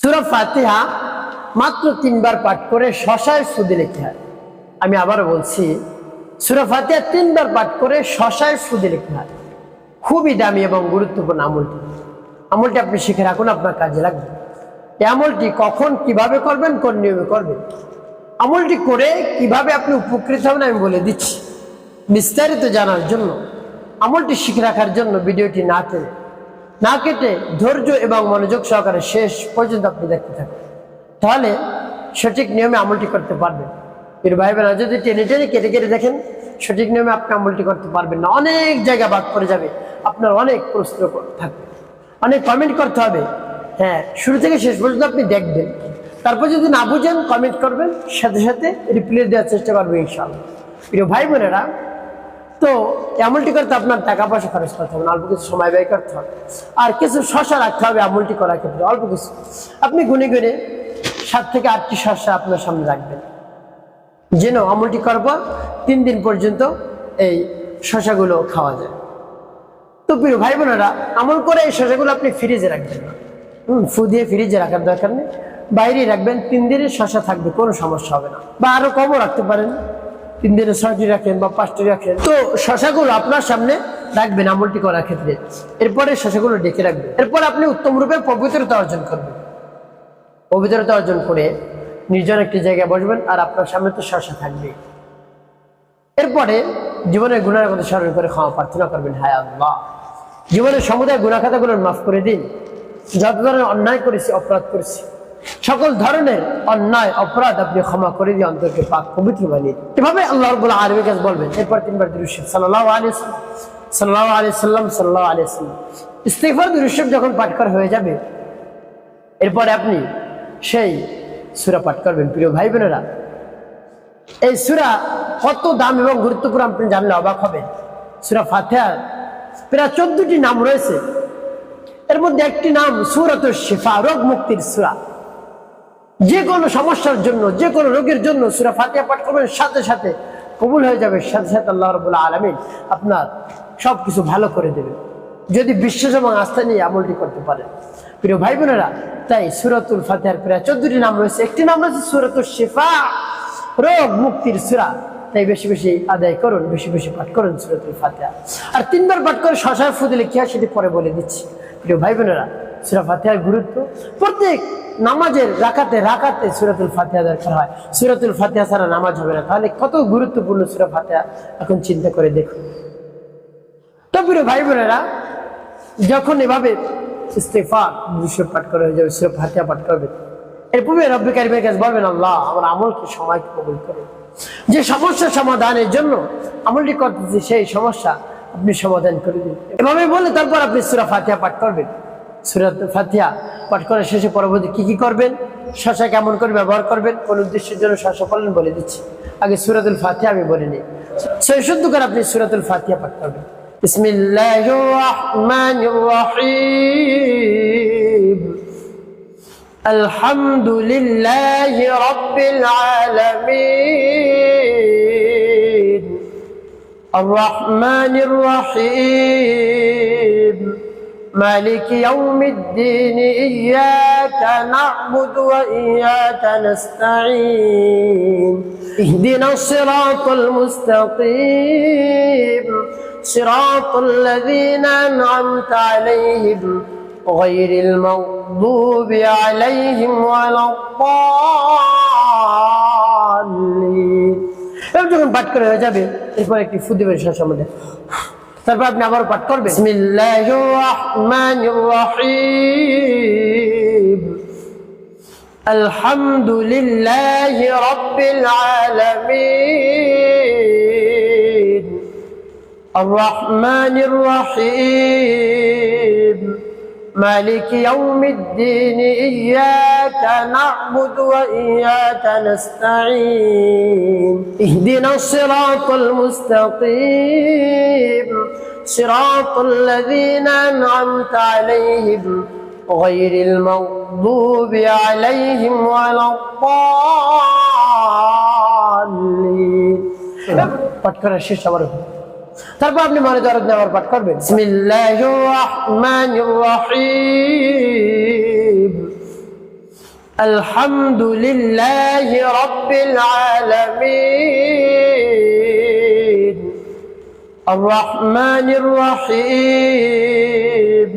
সূরা ফাতিহা মাত্র 3 বার পাঠ করে শশায় ফু দিলে কি হয়? আমি আবারও বলছি, সূরা ফাতিহা 3 বার পাঠ করে শশায় ফু দিলে কি হয়? খুবই দামি এবং গুরুত্বপূর্ণ আমলটি আপনি শিখে রাখুন, আপনার কাজে লাগবে। এই আমলটি কখন কিভাবে করবেন, কোন নিয়মে করবেন, আমলটি করে কিভাবে আপনি উপকৃত হবেন আমি বলে দিচ্ছি। বিস্তারিত জানার জন্য, আমলটি শিখে রাখার জন্য ভিডিওটি না কেটে ধৈর্য এবং মনোযোগ সহকারে শেষ পর্যন্ত আপনি দেখতে থাকুন, তাহলে সঠিক নিয়মে আমলটি করতে পারবেন। এর ভাই বোনেরা, যদি টেনে কেটে দেখেন, সঠিক নিয়মে আপনি আমলটি করতে পারবেন না, অনেক জায়গা বাদ পড়ে যাবে, আপনার অনেক প্রশ্ন থাকবে, অনেক কমেন্ট করতে হবে। হ্যাঁ, শুরু থেকে শেষ পর্যন্ত আপনি দেখবেন, তারপর যদি না বুঝেন কমেন্ট করবেন, সাথে সাথে রিপ্লাই দেওয়ার চেষ্টা করবেন ইনশাআল্লাহ। প্রিয় ভাই বোনেরা, তো আমলটি করতে আপনার টাকা পয়সা খরচ করতে হবে না, অল্প কিছু সময় ব্যয় করতে হবে, আর কিছু শশা রাখতে হবে আমলটি করার ক্ষেত্রে, অল্প কিছু। আপনি গুনে 7 থেকে 8টি শশা আপনার সামনে রাখবেন, যেন আমলটি করার পর 3 দিন পর্যন্ত এই শশাগুলো খাওয়া যায়। তো প্রিয় ভাই বোনেরা, আমল করে এই শশাগুলো আপনি ফ্রিজে রাখবেন না, ফু দিয়ে ফ্রিজে রাখার দরকার নেই, বাইরেই রাখবেন। 3 দিনের শশা থাকবে, কোনো সমস্যা হবে না, বা আরো কমও রাখতে পারেন, 3 দিনে 6টি রাখেন বা 5টি রাখেন। তো শশাগুলো আপনার সামনে রাখবেন আমলটি করার ক্ষেত্রে, এরপরে শশাগুলো ডেকে রাখবেন। এরপর আপনি উত্তম রূপে পবিত্রতা অর্জন করবেন। পবিত্রতা অর্জন করে নির্জন একটি জায়গায় বসবেন, আর আপনার সামনে তো শশা থাকবে। এরপরে জীবনের গুনাহের কথা স্মরণ করে ক্ষমা প্রার্থনা করবেন, হায় আল্লাহ, জীবনের সমুদায় গুনাহ খাতাগুলো মাফ করে দিন। যত ধরনের অন্যায় করেছি, অপরাধ করেছি, সকল ধরনের অন্যায় অপরাধ আপনি ক্ষমা করে দিয়ে অন্তরকে পাক পবিত্র বানিয়ে দিন। এভাবে আল্লাহ রাব্বুল আলামিনের কাছে বলবেন। এরপর 3 বার দুরূদ শরীফ সাল্লাল্লাহু আলাইহি ওয়াসাল্লাম ইস্তিগফার দুরূদ শরীফ যখন পাঠ করা হয়ে যাবে, এরপরে আপনি সেই সূরা পাঠ করবেন। প্রিয় ভাই বোনেরা, এই সূরা কত দাম এবং গুরুত্বপূর্ণ আপনি জানলে অবাক হবেন। সূরা ফাতিহার প্রায় 14টি নাম রয়েছে, এর মধ্যে একটি নাম সূরাতুশ শিফা, রোগ মুক্তির সূরা। যে কোনো সমস্যার জন্য, যে কোনো রোগের জন্য সূরা ফাতিহা পাঠ করবেন, সাথে সাথে কবুল হয়ে যাবে, সাথে সাথে আল্লাহ রাব্বুল আলামিন আপনার সবকিছু ভালো করে দেবেন, যদি বিশ্বাস এবং আস্থা নিয়ে আমলটি করতে পারেন। প্রিয় ভাই বোনেরা, তাই সূরাতুল ফাতিহার প্রায় 14টি নাম রয়েছে, একটি নাম রয়েছে সূরাতুশ শিফা, রোগ মুক্তির সূরা। তাই বেশি বেশি আদায় করুন, বেশি বেশি পাঠ করুন সূরাতুল ফাতিহা। আর 3 বার পাঠ করে শশায় ফু দিলে কি হয় সেটি পরে বলে দিচ্ছি। প্রিয় ভাই বোনেরা, সূরা ফাতিহার গুরুত্ব, প্রত্যেক নামাজের রাকাতে সূরাতুল ফাতিহা দরকার হয়। সূরাতুল ফাতিহা ছাড়া নামাজ হবে না, তাহলে কত গুরুত্বপূর্ণ সূরা ফাতিহা এখন চিন্তা করে দেখুন। তো প্রিয় ভাই বোনেরা, যখন এভাবে ইস্তিগফার দুরূদ পাঠ করা হয়ে যাবে, সূরা ফাতিহা পাঠ করবেন, এরপর রব্বুল কারীমের কাছে বলবেন, আল্লাহ আমার আমলকে সময়কে কবুল করুন। যে সমস্যা সমাধানের জন্য আমলটি করতেছি, সেই সমস্যা আপনি সমাধান করে দিন। এভাবে বলে তারপর আপনি সূরা ফাতিহা পাঠ করবেন। সূরা ফাতিহা পাঠ করার শেষে পরবর্তী কি করবেন, শশা কেমন করে ব্যবহার করবেন, কোন উদ্দেশ্যের জন্য শশা পালন বলে দিচ্ছি। আগে সূরাতুল ফাতিহা আমি বলে নিই, শুদ্ধ করে আপনি সূরাতুল ফাতিহা পাঠ করবেন। বিসমিল্লাহির রাহমানির রহিম, আলহামদুলিল্লাহি রাব্বিল আলামিন, আর রহমানির রহিম, মালিকি ইয়াউমিদ্দিন, ইয়্যাকা না'বুদু ওয়া ইয়্যাকা নাস্তাঈন, ইহদিনাস সিরাতাল মুস্তাকিম, সিরাতাল লাযীনা আন'আমতা আলাইহিম গায়রিল মাগদুবি আলাইহিম ওয়ালাদ-দাল্লিন। এবার যখন পাঠ করে হয়ে যাবে, এরপর একটি ফু দিবেন শশার মধ্যে, তারপর আপনি আবার পাঠ করবেন, বিসমিল্লাহির রাহমানির রহিম, আলহামদুলিল্লাহি রাব্বিল আলামিন, আর রহমানির রহিম, মালিকি ইয়াউমিদ্দিন, ইয়্যাকা না'বুদু ওয়া ইয়্যাকা নাস্তাঈন, ইহদিনাস সিরাতাল মুস্তাকিম, সিরাতাল লাযীনা আন'আমতা আলাইহিম গায়রিল মাগদুবি আলাইহিম ওয়ালাদ-দাল্লিন। পাঠ করা শেষ আবার, তারপর আপনি মনে দরদ নেওয়ার পাঠ করবেন, বিসমিল্লাহির রাহমানির রহিম, আলহামদুলিল্লাহি রাব্বিল আলামিন আর রহমানির রহিম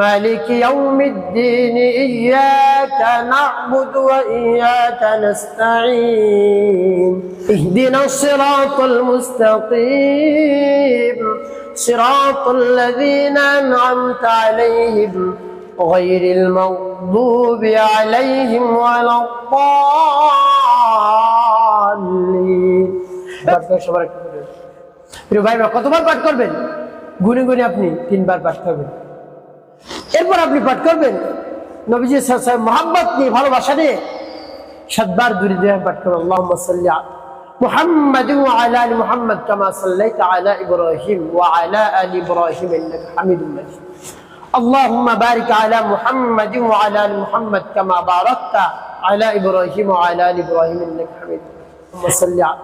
مالك يوم الدين إياك نعبد وإياك نستعين اهدنا الصراط المستقيم صراط الذين أنعمت عليهم غير المغضوب عليهم ولا الضالين প্রিয় ভাইরা কতবার পাঠ করবেন গুনে গুনে আপনি 3 বার পাঠ করবেন এরপর আপনি পাঠ করবেন নবীজি সাল্লাল্লাহু আলাইহি ওয়াসাল্লাম মহব্বত নিয়ে ভালোবাসা নিয়ে 7 বার দুরূদ পাঠ করুন আল্লাহুম্মা সাল্লি আলা মুহাম্মাদ ওয়া আলা আলি মুহাম্মাদ কামা সাল্লাইতা আলা ইব্রাহিম ওয়া আলা আলি ইব্রাহিম ইন্নাকা হামিদুম মাজিদ اللهم بارك على محمد وعلى ال محمد كما باركت على ابراهيم وعلى ال ابراهيم انك حميد اللهم صل على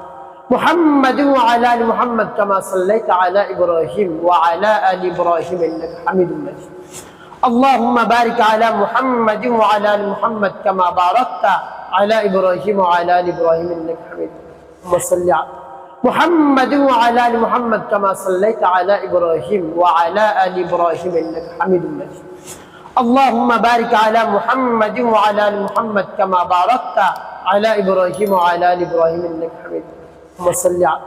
محمد وعلى ال محمد كما صليت على ابراهيم وعلى ال ابراهيم انك حميد مجيد اللهم بارك على محمد وعلى ال محمد كما باركت على ابراهيم وعلى ال ابراهيم انك حميد اللهم صل على محمد وعلى ال محمد كما صليت على ابراهيم وعلى ال ابراهيم انك حميد مجيد اللهم بارك على محمد وعلى ال محمد كما باركت على ابراهيم وعلى ال ابراهيم انك حميد اللهم صل على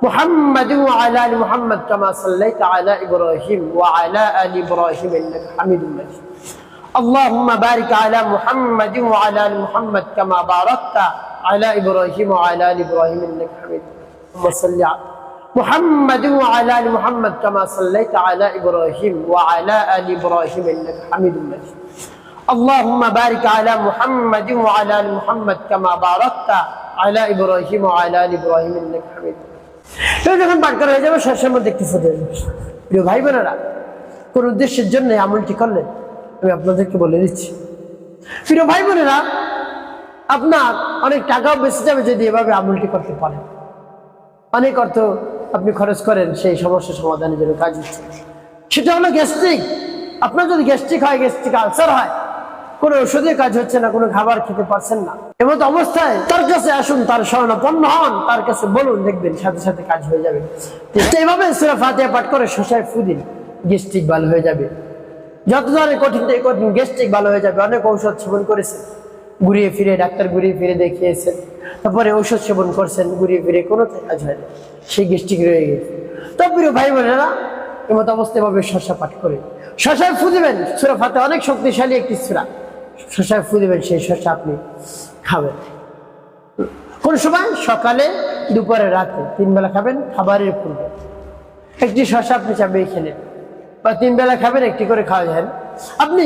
محمد وعلى ال محمد كما صليت على ابراهيم وعلى ال ابراهيم انك حميد مجيد اللهم بارك على محمد وعلى ال محمد كما باركت على ابراهيم وعلى ال ابراهيم انك حميد اللهم صل على محمد وعلى ال محمد كما صليت على ابراهيم وعلى ال ابراهيم انك حميد مجيد اللهم بارك على محمد وعلى ال محمد كما باركت على ابراهيم وعلى ال ابراهيم انك حميد مجيد যখন পাঠ করা হয়ে যাবে শেষের মধ্যে একটু ফুটে প্রিয় ভাই বোনেরা কোন উদ্দেশ্যের জন্য আমলটি করলেন আমি আপনাদেরকে বলে দিচ্ছি প্রিয় ভাই বোনেরা আপনার অনেক টাকাও বেঁচে যাবে যদি এভাবে আমলটি করতে পারেন অনেক অর্থ আপনি খরচ করেন সেই সমস্যা সমাধানের জন্য কাজ হচ্ছে সেটা হলো গ্যাস্ট্রিক আপনার যদি গ্যাস্ট্রিক হয় গ্যাস্ট্রিক আলসার হয় কোনো ওষুধে কাজ হচ্ছে না কোনো খাবার খেতে পারছেন না এমন অবস্থায় তার কাছে আসুন তার শরণাপন্ন হন তার কাছে বলুন দেখবেন সাথে সাথে কাজ হয়ে যাবে এইভাবে সূরা ফাতিহা পাঠ করে শশায় ফু দিন গ্যাস্ট্রিক ভালো হয়ে যাবে যত ধরনের কঠিন থেকে কঠিন গ্যাস্ট্রিক ভালো হয়ে যাবে অনেক ঔষধ সেবন করেছেন ঘুরিয়ে ফিরে ডাক্তার ঘুরিয়ে ফিরে দেখিয়েছেন তারপরে ঔষধ সেবন করছেন ঘুরিয়ে ফিরে কোনো কাজ হয় না সেই গ্যাস্ট্রিক রয়ে গেছে তো প্রিয় ভাই বোনেরা এমত অবস্থায় ভাবে শশা পাঠ করে শশায় ফু দিবেন সূরা ফাতিহা অনেক শক্তিশালী একটি সূরা শশায় ফু দিবেন সেই শশা আপনি খাবেন কোন সময় সকালে দুপুরে রাতে 3 বেলা খাবেন খাবারের পূর্বে একটি শশা আপনি চাবিয়ে খেলেন বা 3 বেলা খাবেন একটি করে খাওয়া যায় আপনি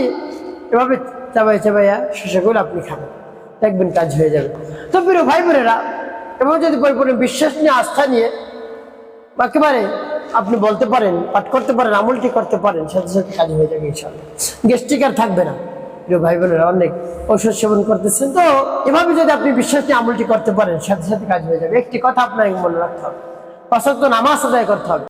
এভাবে চাবাই চাবাইয়া শশাগুলো আপনি খাবেন দেখবেন কাজ হয়ে যাবে তো প্রিয় ভাই বোনেরা এবং যদি পরিপূর্ণ বিশ্বাস নিয়ে আস্থা নিয়ে একেবারে আপনি বলতে পারেন পাঠ করতে পারেন আমলটি করতে পারেন সাথে সাথে কাজ হয়ে যাবে ইনশাআল্লাহ গ্যাস্ট্রিক আর থাকবে না প্রিয় ভাই বোনেরা অনেক ঔষধ সেবন করতেছেন তো এভাবে যদি আপনি বিশ্বাস নিয়ে আমলটি করতে পারেন সাথে সাথে কাজ হয়ে যাবে একটি কথা আপনাকে মনে রাখতে হবে 5 ওয়াক্ত নামাজ আদায় করতে হবে